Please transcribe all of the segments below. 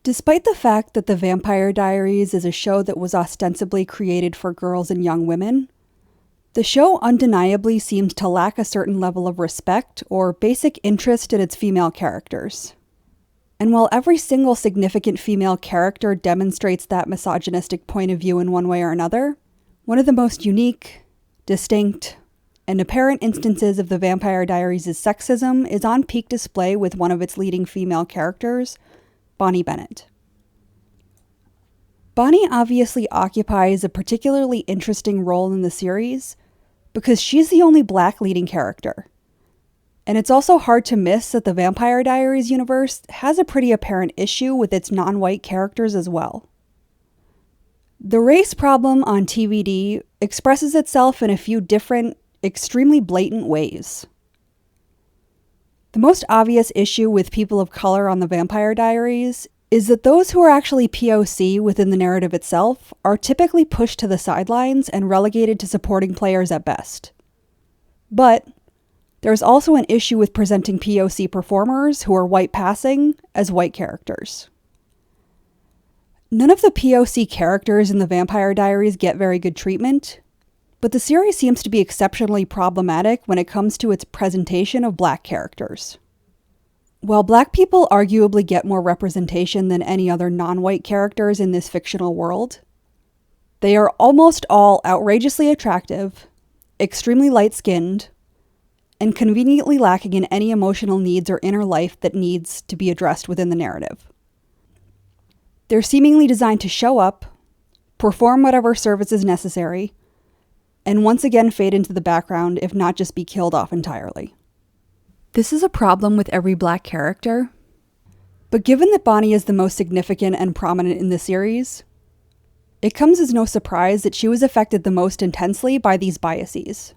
Despite the fact that The Vampire Diaries is a show that was ostensibly created for girls and young women, the show undeniably seems to lack a certain level of respect or basic interest in its female characters. And while every single significant female character demonstrates that misogynistic point of view in one way or another, one of the most unique, distinct, and apparent instances of The Vampire Diaries' sexism is on peak display with one of its leading female characters, Bonnie Bennett. Bonnie obviously occupies a particularly interesting role in the series because she's the only Black leading character. And it's also hard to miss that the Vampire Diaries universe has a pretty apparent issue with its non-white characters as well. The race problem on TVD expresses itself in a few different, extremely blatant ways. The most obvious issue with people of color on the Vampire Diaries is that those who are actually POC within the narrative itself are typically pushed to the sidelines and relegated to supporting players at best. But there's also an issue with presenting POC performers who are white passing as white characters. None of the POC characters in the Vampire Diaries get very good treatment, but the series seems to be exceptionally problematic when it comes to its presentation of Black characters. While Black people arguably get more representation than any other non-white characters in this fictional world, they are almost all outrageously attractive, extremely light-skinned, and conveniently lacking in any emotional needs or inner life that needs to be addressed within the narrative. They're seemingly designed to show up, perform whatever service is necessary, and once again fade into the background if not just be killed off entirely. This is a problem with every Black character, but given that Bonnie is the most significant and prominent in the series, it comes as no surprise that she was affected the most intensely by these biases.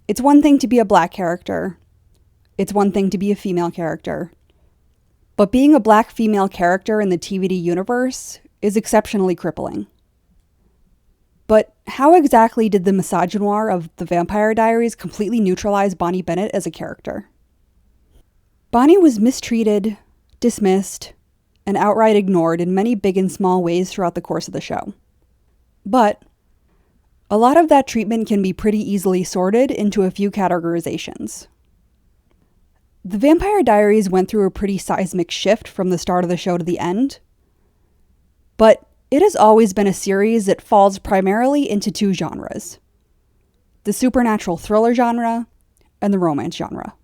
It's one thing to be a Black character, it's one thing to be a female character, but being a Black female character in the TVD universe is exceptionally crippling. But how exactly did the Misogynoir of The Vampire Diaries completely neutralize Bonnie Bennett as a character? Bonnie was mistreated, dismissed, and outright ignored in many big and small ways throughout the course of the show. But a lot of that treatment can be pretty easily sorted into a few categorizations. The Vampire Diaries went through a pretty seismic shift from the start of the show to the end, but it has always been a series that falls primarily into two genres: the supernatural thriller genre and the romance genre.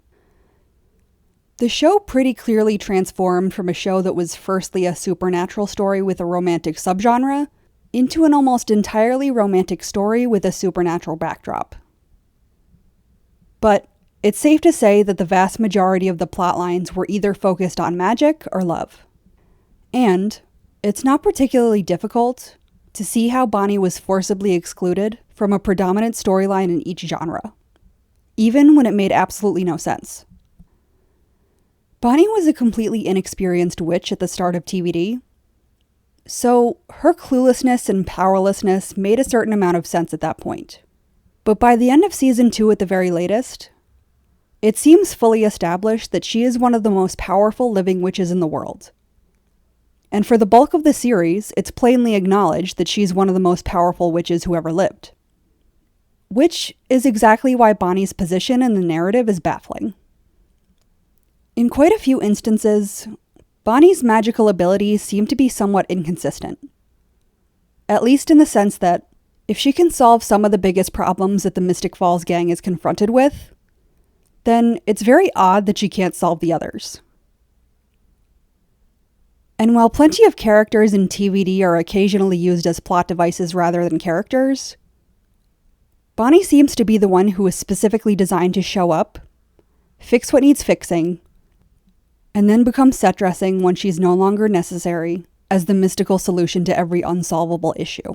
The show pretty clearly transformed from a show that was firstly a supernatural story with a romantic subgenre into an almost entirely romantic story with a supernatural backdrop. But it's safe to say that the vast majority of the plotlines were either focused on magic or love. And it's not particularly difficult to see how Bonnie was forcibly excluded from a predominant storyline in each genre, even when it made absolutely no sense. Bonnie was a completely inexperienced witch at the start of TVD, so her cluelessness and powerlessness made a certain amount of sense at that point. But by the end of season 2 at the very latest, it seems fully established that she is one of the most powerful living witches in the world. And for the bulk of the series, it's plainly acknowledged that she's one of the most powerful witches who ever lived. Which is exactly why Bonnie's position in the narrative is baffling. In quite a few instances, Bonnie's magical abilities seem to be somewhat inconsistent. At least in the sense that, if she can solve some of the biggest problems that the Mystic Falls gang is confronted with, then it's very odd that she can't solve the others. And while plenty of characters in TVD are occasionally used as plot devices rather than characters, Bonnie seems to be the one who is specifically designed to show up, fix what needs fixing, and then become set dressing when she's no longer necessary as the mystical solution to every unsolvable issue.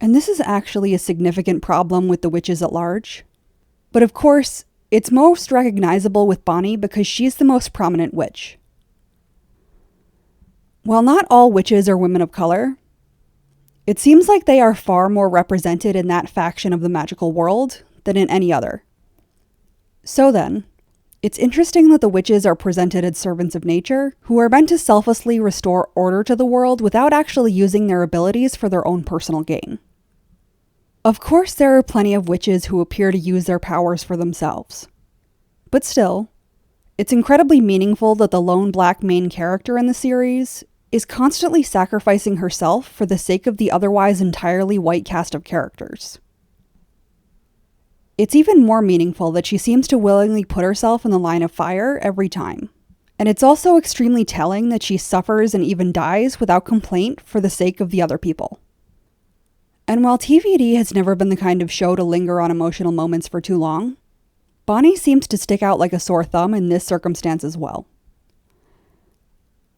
And this is actually a significant problem with the witches at large. But of course, it's most recognizable with Bonnie because she's the most prominent witch. While not all witches are women of color, it seems like they are far more represented in that faction of the magical world than in any other. So then, It's interesting that the witches are presented as servants of nature, who are meant to selflessly restore order to the world without actually using their abilities for their own personal gain. Of course, there are plenty of witches who appear to use their powers for themselves. But still, it's incredibly meaningful that the lone black main character in the series is constantly sacrificing herself for the sake of the otherwise entirely white cast of characters. It's even more meaningful that she seems to willingly put herself in the line of fire every time. And it's also extremely telling that she suffers and even dies without complaint for the sake of the other people. And while TVD has never been the kind of show to linger on emotional moments for too long, Bonnie seems to stick out like a sore thumb in this circumstance as well.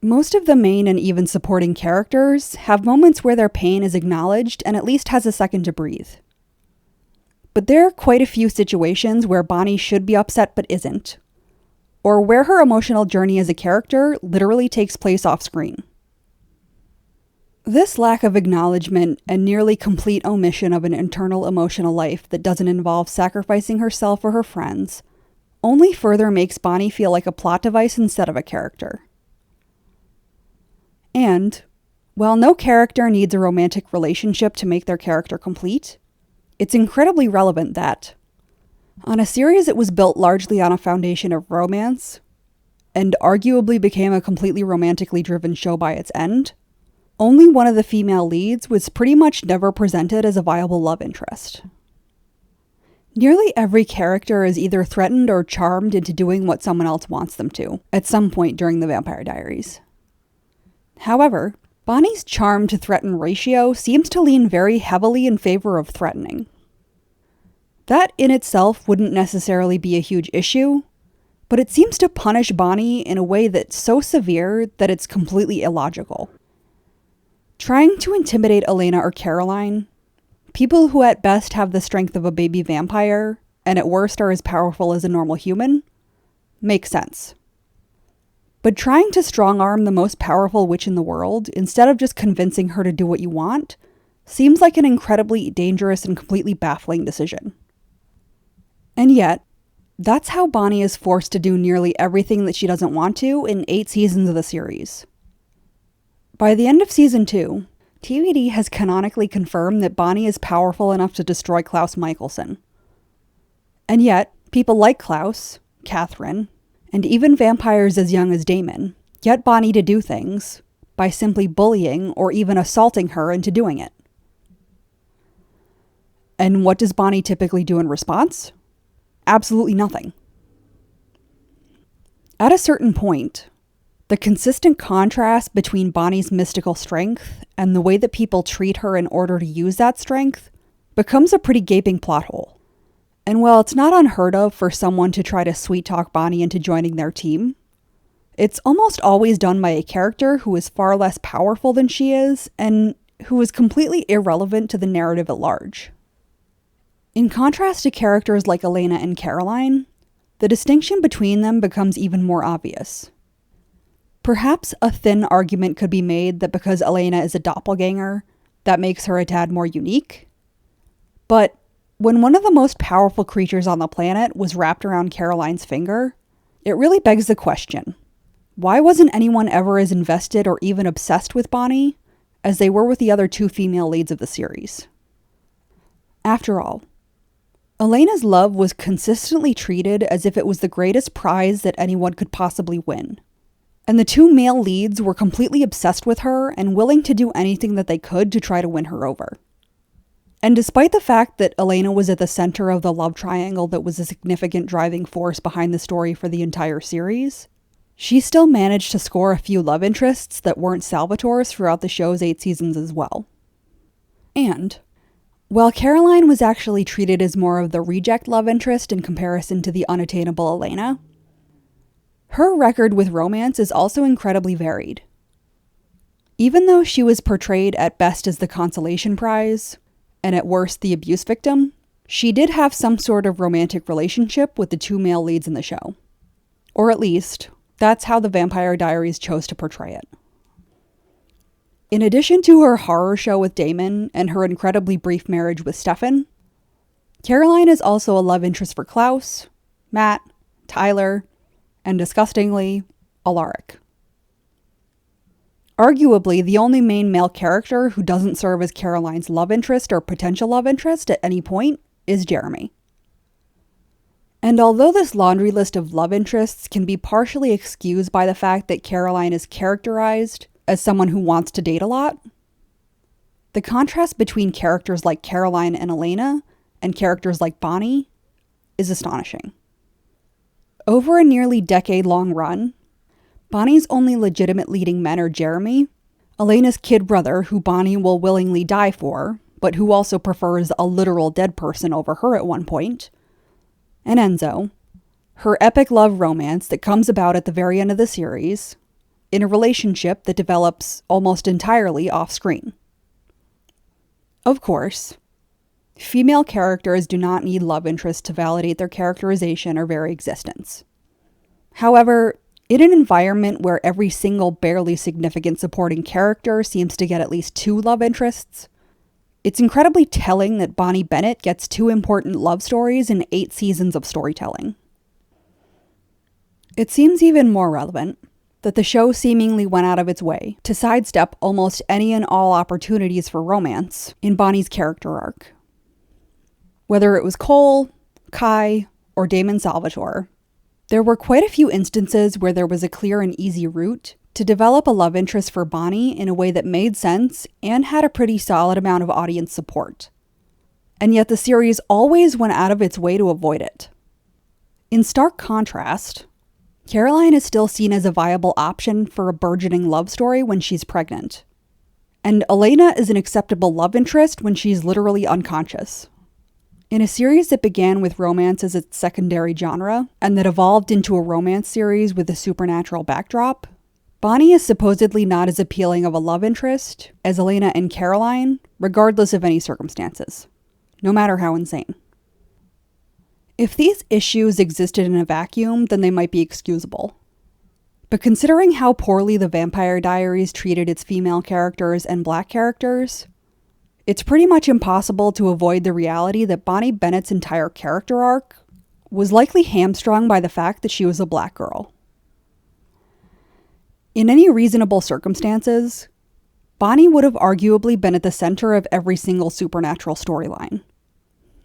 Most of the main and even supporting characters have moments where their pain is acknowledged and at least has a second to breathe. But there are quite a few situations where Bonnie should be upset but isn't, or where her emotional journey as a character literally takes place off screen. This lack of acknowledgement and nearly complete omission of an internal emotional life that doesn't involve sacrificing herself or her friends only further makes Bonnie feel like a plot device instead of a character. And, while no character needs a romantic relationship to make their character complete, it's incredibly relevant that, on a series that was built largely on a foundation of romance, and arguably became a completely romantically driven show by its end, only one of the female leads was pretty much never presented as a viable love interest. Nearly every character is either threatened or charmed into doing what someone else wants them to, at some point during the Vampire Diaries. However, Bonnie's charm to threaten ratio seems to lean very heavily in favor of threatening. That in itself wouldn't necessarily be a huge issue, but it seems to punish Bonnie in a way that's so severe that it's completely illogical. Trying to intimidate Elena or Caroline, people who at best have the strength of a baby vampire, and at worst are as powerful as a normal human, makes sense. But trying to strong-arm the most powerful witch in the world, instead of just convincing her to do what you want, seems like an incredibly dangerous and completely baffling decision. And yet, that's how Bonnie is forced to do nearly everything that she doesn't want to in 8 seasons of the series. By the end of season 2, TVD has canonically confirmed that Bonnie is powerful enough to destroy Klaus Michelson. And yet, people like Klaus, Catherine, and even vampires as young as Damon get Bonnie to do things by simply bullying or even assaulting her into doing it. And what does Bonnie typically do in response? Absolutely nothing. At a certain point, the consistent contrast between Bonnie's mystical strength and the way that people treat her in order to use that strength becomes a pretty gaping plot hole. And while it's not unheard of for someone to try to sweet-talk Bonnie into joining their team, it's almost always done by a character who is far less powerful than she is and who is completely irrelevant to the narrative at large. In contrast to characters like Elena and Caroline, the distinction between them becomes even more obvious. Perhaps a thin argument could be made that because Elena is a doppelganger, that makes her a tad more unique. But when one of the most powerful creatures on the planet was wrapped around Caroline's finger, it really begs the question, why wasn't anyone ever as invested or even obsessed with Bonnie as they were with the other 2 female leads of the series? After all, Elena's love was consistently treated as if it was the greatest prize that anyone could possibly win. And the 2 male leads were completely obsessed with her and willing to do anything that they could to try to win her over. And despite the fact that Elena was at the center of the love triangle that was a significant driving force behind the story for the entire series, she still managed to score a few love interests that weren't Salvatore's throughout the show's 8 seasons as well. And, while Caroline was actually treated as more of the reject love interest in comparison to the unattainable Elena, her record with romance is also incredibly varied. Even though she was portrayed at best as the consolation prize, and at worst the abuse victim, she did have some sort of romantic relationship with the 2 male leads in the show. Or at least, that's how the Vampire Diaries chose to portray it. In addition to her horror show with Damon and her incredibly brief marriage with Stefan, Caroline is also a love interest for Klaus, Matt, Tyler, and disgustingly, Alaric. Arguably, the only main male character who doesn't serve as Caroline's love interest or potential love interest at any point is Jeremy. And although this laundry list of love interests can be partially excused by the fact that Caroline is characterized as someone who wants to date a lot, the contrast between characters like Caroline and Elena and characters like Bonnie is astonishing. Over a nearly decade-long run, Bonnie's only legitimate leading men are Jeremy, Elena's kid brother who Bonnie will willingly die for, but who also prefers a literal dead person over her at one point, and Enzo, her epic love romance that comes about at the very end of the series, in a relationship that develops almost entirely off-screen. Of course, female characters do not need love interests to validate their characterization or very existence. However, in an environment where every single barely significant supporting character seems to get at least 2 love interests, it's incredibly telling that Bonnie Bennett gets 2 important love stories in 8 seasons of storytelling. It seems even more relevant that the show seemingly went out of its way to sidestep almost any and all opportunities for romance in Bonnie's character arc. Whether it was Cole, Kai, or Damon Salvatore, there were quite a few instances where there was a clear and easy route to develop a love interest for Bonnie in a way that made sense and had a pretty solid amount of audience support. And yet the series always went out of its way to avoid it. In stark contrast, Caroline is still seen as a viable option for a burgeoning love story when she's pregnant. And Elena is an acceptable love interest when she's literally unconscious. In a series that began with romance as its secondary genre, and that evolved into a romance series with a supernatural backdrop, Bonnie is supposedly not as appealing of a love interest as Elena and Caroline, regardless of any circumstances, no matter how insane. If these issues existed in a vacuum, then they might be excusable. But considering how poorly the Vampire Diaries treated its female characters and black characters, it's pretty much impossible to avoid the reality that Bonnie Bennett's entire character arc was likely hamstrung by the fact that she was a black girl. In any reasonable circumstances, Bonnie would have arguably been at the center of every single supernatural storyline,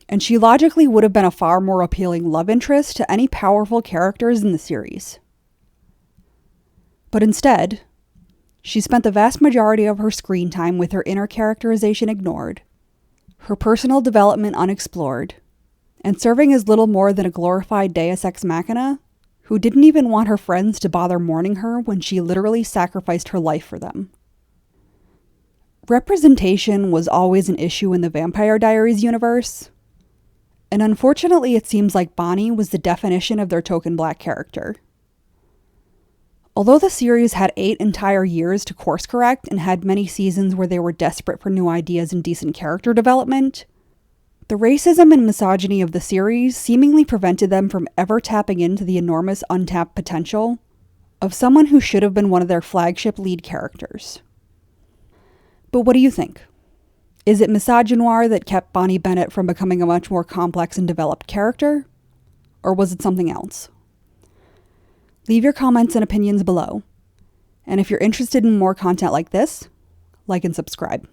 and she logically would have been a far more appealing love interest to any powerful characters in the series. But instead, she spent the vast majority of her screen time with her inner characterization ignored, her personal development unexplored, and serving as little more than a glorified deus ex machina who didn't even want her friends to bother mourning her when she literally sacrificed her life for them. Representation was always an issue in the Vampire Diaries universe, and unfortunately it seems like Bonnie was the definition of their token black character. Although the series had 8 entire years to course correct and had many seasons where they were desperate for new ideas and decent character development, the racism and misogyny of the series seemingly prevented them from ever tapping into the enormous untapped potential of someone who should have been one of their flagship lead characters. But what do you think? Is it Misogynoir that kept Bonnie Bennett from becoming a much more complex and developed character? Or was it something else? Leave your comments and opinions below. And if you're interested in more content like this, like and subscribe.